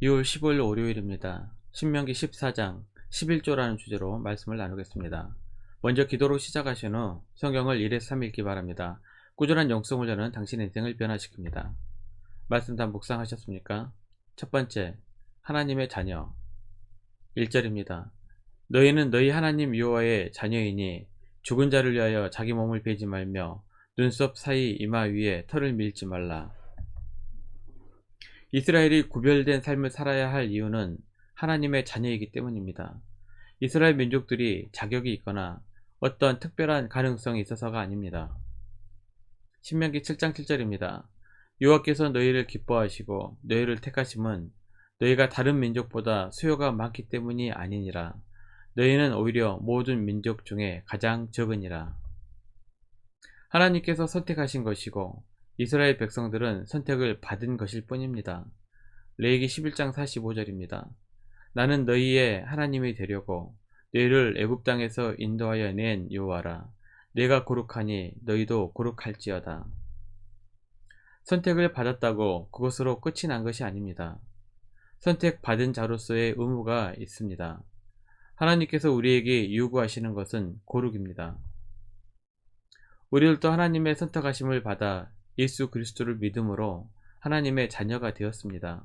2월 15일 월요일입니다. 신명기 14장 11조라는 주제로 말씀을 나누겠습니다. 먼저 기도로 시작하신 후 성경을 1에서 3 읽기 바랍니다. 꾸준한 영성 훈련은 당신의 인생을 변화시킵니다. 말씀 다 묵상하셨습니까? 첫 번째, 하나님의 자녀. 1절입니다. 너희는 너희 하나님 여호와의 자녀이니 죽은 자를 위하여 자기 몸을 베지 말며 눈썹 사이 이마 위에 털을 밀지 말라. 이스라엘이 구별된 삶을 살아야 할 이유는 하나님의 자녀이기 때문입니다. 이스라엘 민족들이 자격이 있거나 어떤 특별한 가능성이 있어서가 아닙니다. 신명기 7장 7절입니다. 여호와께서 너희를 기뻐하시고 너희를 택하심은 너희가 다른 민족보다 수요가 많기 때문이 아니니라. 너희는 오히려 모든 민족 중에 가장 적으니라. 하나님께서 선택하신 것이고 이스라엘 백성들은 선택을 받은 것일 뿐입니다. 레위기 11장 45절입니다. 나는 너희의 하나님이 되려고 너희를 애굽 땅에서 인도하여 낸 여호와라. 내가 거룩하니 너희도 거룩할지어다. 선택을 받았다고 그것으로 끝이 난 것이 아닙니다. 선택받은 자로서의 의무가 있습니다. 하나님께서 우리에게 요구하시는 것은 거룩입니다. 우리들도 하나님의 선택하심을 받아 예수 그리스도를 믿음으로 하나님의 자녀가 되었습니다.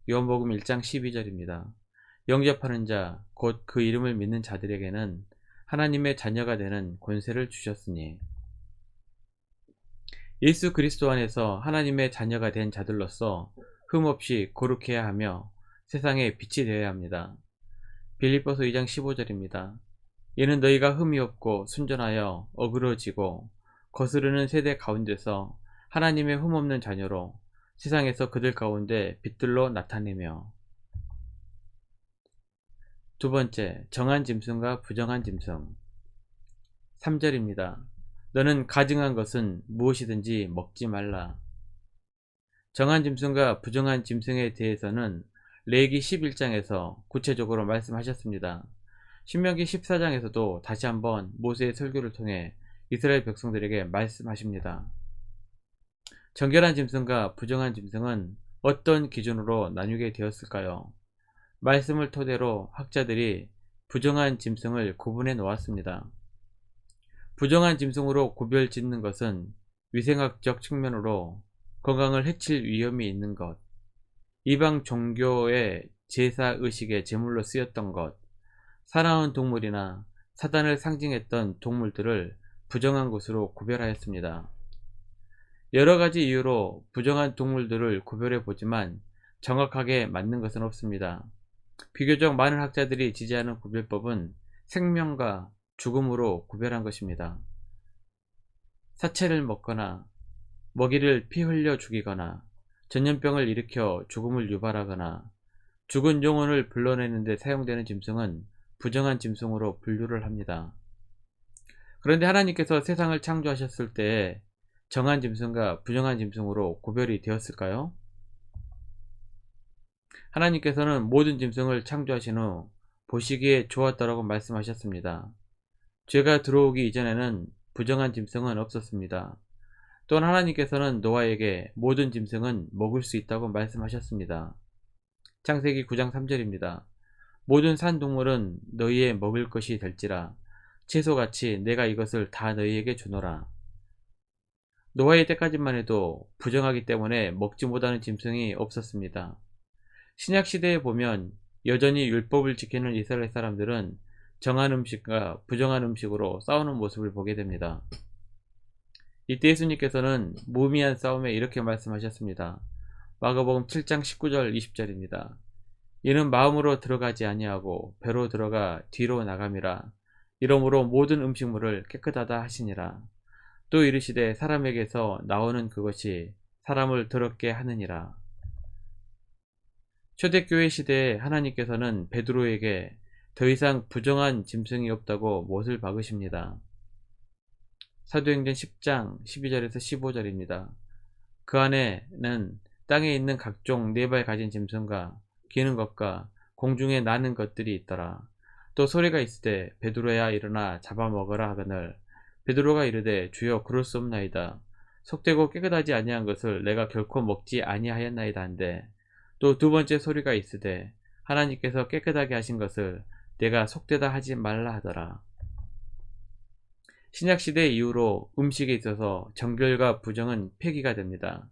요한복음 1장 12절입니다. 영접하는 자, 곧 그 이름을 믿는 자들에게는 하나님의 자녀가 되는 권세를 주셨으니. 예수 그리스도 안에서 하나님의 자녀가 된 자들로서 흠없이 거룩해야 하며 세상에 빛이 되어야 합니다. 빌립보서 2장 15절입니다. 이는 너희가 흠이 없고 순전하여 어그러지고 거스르는 세대 가운데서 하나님의 흠없는 자녀로 세상에서 그들 가운데 빛들로 나타내며. 두 번째, 정한 짐승과 부정한 짐승. 3절입니다. 너는 가증한 것은 무엇이든지 먹지 말라. 정한 짐승과 부정한 짐승에 대해서는 레위기 11장에서 구체적으로 말씀하셨습니다. 신명기 14장에서도 다시 한번 모세의 설교를 통해 이스라엘 백성들에게 말씀하십니다. 정결한 짐승과 부정한 짐승은 어떤 기준으로 나뉘게 되었을까요? 말씀을 토대로 학자들이 부정한 짐승을 구분해 놓았습니다. 부정한 짐승으로 구별짓는 것은 위생학적 측면으로 건강을 해칠 위험이 있는 것, 이방 종교의 제사 의식의 제물로 쓰였던 것, 살아온 동물이나 사단을 상징했던 동물들을 부정한 것으로 구별하였습니다. 여러가지 이유로 부정한 동물들을 구별해 보지만 정확하게 맞는 것은 없습니다. 비교적 많은 학자들이 지지하는 구별법은 생명과 죽음으로 구별한 것입니다. 사체를 먹거나 먹이를 피 흘려 죽이거나 전염병을 일으켜 죽음을 유발하거나 죽은 영혼을 불러내는 데 사용되는 짐승은 부정한 짐승으로 분류를 합니다. 그런데 하나님께서 세상을 창조하셨을 때에 정한 짐승과 부정한 짐승으로 구별이 되었을까요? 하나님께서는 모든 짐승을 창조하신 후 보시기에 좋았다라고 말씀하셨습니다. 죄가 들어오기 이전에는 부정한 짐승은 없었습니다. 또한 하나님께서는 노아에게 모든 짐승은 먹을 수 있다고 말씀하셨습니다. 창세기 9장 3절입니다. 모든 산동물은 너희의 먹을 것이 될지라 채소같이 내가 이것을 다 너희에게 주노라. 노아의 때까지만 해도 부정하기 때문에 먹지 못하는 짐승이 없었습니다. 신약시대에 보면 여전히 율법을 지키는 이스라엘 사람들은 정한 음식과 부정한 음식으로 싸우는 모습을 보게 됩니다. 이때 예수님께서는 무의미한 싸움에 이렇게 말씀하셨습니다. 마가복음 7장 19절 20절입니다. 이는 마음으로 들어가지 아니하고 배로 들어가 뒤로 나감이라. 이러므로 모든 음식물을 깨끗하다 하시니라. 또 이르시되 사람에게서 나오는 그것이 사람을 더럽게 하느니라. 초대교회 시대에 하나님께서는 베드로에게 더 이상 부정한 짐승이 없다고 못을 박으십니다. 사도행전 10장 12절에서 15절입니다. 그 안에는 땅에 있는 각종 네 발 가진 짐승과 기는 것과 공중에 나는 것들이 있더라. 또 소리가 있으되 베드로야 일어나 잡아먹으라 하거늘 베드로가 이르되 주여 그럴 수 없나이다. 속되고 깨끗하지 아니한 것을 내가 결코 먹지 아니하였나이다 한데 또 두 번째 소리가 있으되 하나님께서 깨끗하게 하신 것을 내가 속되다 하지 말라 하더라. 신약시대 이후로 음식에 있어서 정결과 부정은 폐기가 됩니다.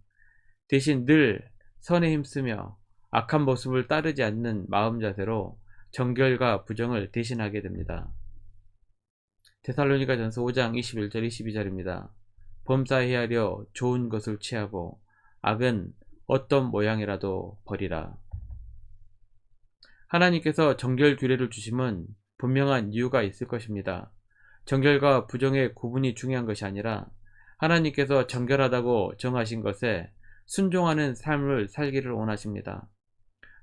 대신 늘 선에 힘쓰며 악한 모습을 따르지 않는 마음 자세로 정결과 부정을 대신하게 됩니다. 데살로니가전서 5장 21절 22절입니다. 범사에 헤아려 좋은 것을 취하고 악은 어떤 모양이라도 버리라. 하나님께서 정결 규례를 주심은 분명한 이유가 있을 것입니다. 정결과 부정의 구분이 중요한 것이 아니라 하나님께서 정결하다고 정하신 것에 순종하는 삶을 살기를 원하십니다.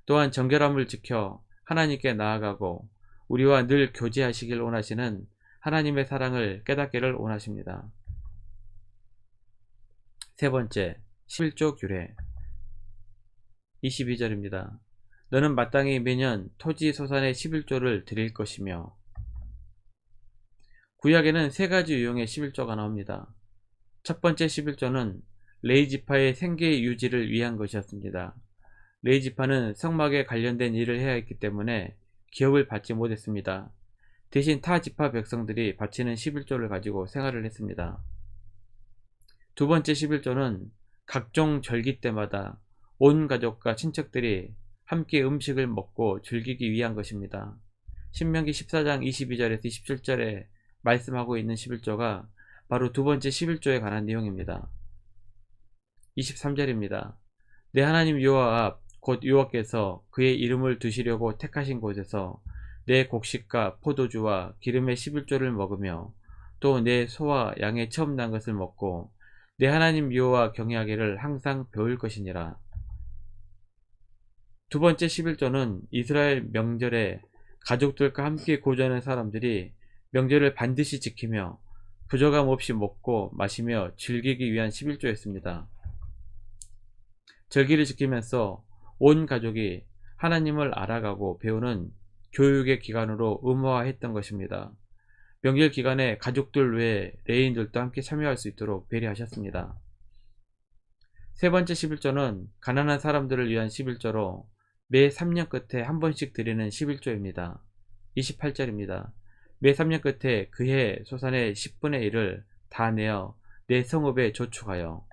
또한 정결함을 지켜 하나님께 나아가고 우리와 늘 교제하시길 원하시는 하나님의 사랑을 깨닫기를 원하십니다. 세 번째, 11조 규례 22절입니다. 너는 마땅히 매년 토지 소산의 11조를 드릴 것이며. 구약에는 세 가지 유형의 11조가 나옵니다. 첫 번째 11조는 레위지파의 생계 유지를 위한 것이었습니다. 레위지파는 성막에 관련된 일을 해야 했기 때문에 기업을 받지 못했습니다. 대신 타 지파 백성들이 바치는 11조를 가지고 생활을 했습니다. 두 번째 11조는 각종 절기 때마다 온 가족과 친척들이 함께 음식을 먹고 즐기기 위한 것입니다. 신명기 14장 22절에서 27절에 말씀하고 있는 11조가 바로 두 번째 11조에 관한 내용입니다. 23절입니다. 내 하나님 여호와 앞 곧 여호와께서 그의 이름을 두시려고 택하신 곳에서 내 곡식과 포도주와 기름의 11조를 먹으며 또 내 소와 양의 처음 난 것을 먹고 내 하나님 여호와 경외하기를 항상 배울 것이니라. 두 번째 11조는 이스라엘 명절에 가족들과 함께 거주하는 사람들이 명절을 반드시 지키며 부족함 없이 먹고 마시며 즐기기 위한 11조였습니다. 절기를 지키면서 온 가족이 하나님을 알아가고 배우는 교육의 기간으로 의무화했던 것입니다. 명절 기간에 가족들 외에 레위인들도 함께 참여할 수 있도록 배려하셨습니다. 세 번째 11조는 가난한 사람들을 위한 11조로 매 3년 끝에 한 번씩 드리는 11조입니다. 28절입니다. 매 3년 끝에 그해 소산의 10분의 1을 다 내어 내 성읍에 저축하여.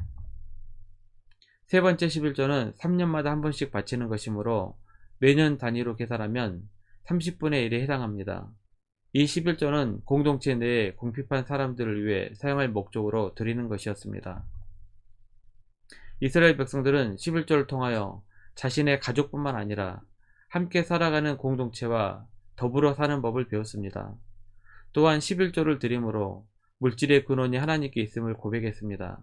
세 번째 11조는 3년마다 한 번씩 바치는 것이므로 매년 단위로 계산하면 30분의 1에 해당합니다. 이 11조는 공동체 내에 궁핍한 사람들을 위해 사용할 목적으로 드리는 것이었습니다. 이스라엘 백성들은 11조를 통하여 자신의 가족뿐만 아니라 함께 살아가는 공동체와 더불어 사는 법을 배웠습니다. 또한 11조를 드림으로 물질의 근원이 하나님께 있음을 고백했습니다.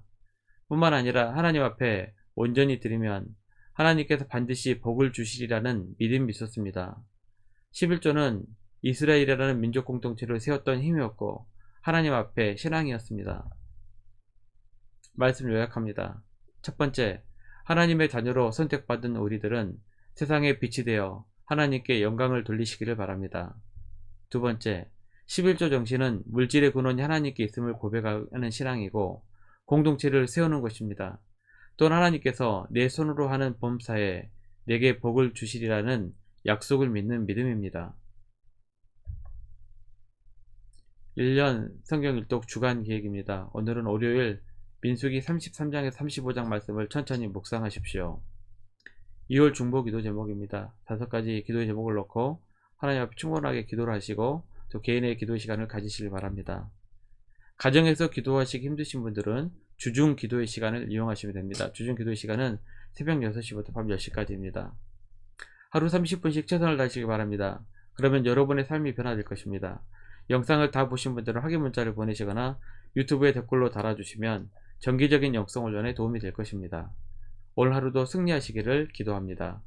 뿐만 아니라 하나님 앞에 온전히 드리면 하나님께서 반드시 복을 주시리라는 믿음이 있었습니다. 11조는 이스라엘이라는 민족 공동체를 세웠던 힘이었고 하나님 앞에 신앙이었습니다. 말씀 요약합니다. 첫 번째, 하나님의 자녀로 선택받은 우리들은 세상의 빛이 되어 하나님께 영광을 돌리시기를 바랍니다. 두 번째, 11조 정신은 물질의 근원이 하나님께 있음을 고백하는 신앙이고 공동체를 세우는 것입니다. 또한 하나님께서 내 손으로 하는 범사에 내게 복을 주시리라는 약속을 믿는 믿음입니다. 1년 성경 일독 주간 기획입니다. 오늘은 월요일 민수기 33장에서 35장 말씀을 천천히 묵상하십시오. 2월 중보 기도 제목입니다. 5가지 기도의 제목을 넣고 하나님 앞에 충분하게 기도를 하시고 또 개인의 기도 시간을 가지시길 바랍니다. 가정에서 기도하시기 힘드신 분들은 주중 기도의 시간을 이용하시면 됩니다. 주중 기도의 시간은 새벽 6시부터 밤 10시까지입니다. 하루 30분씩 최선을 다하시기 바랍니다. 그러면 여러분의 삶이 변화될 것입니다. 영상을 다 보신 분들은 확인 문자를 보내시거나 유튜브에 댓글로 달아주시면 정기적인 영성 훈련에 도움이 될 것입니다. 오늘 하루도 승리하시기를 기도합니다.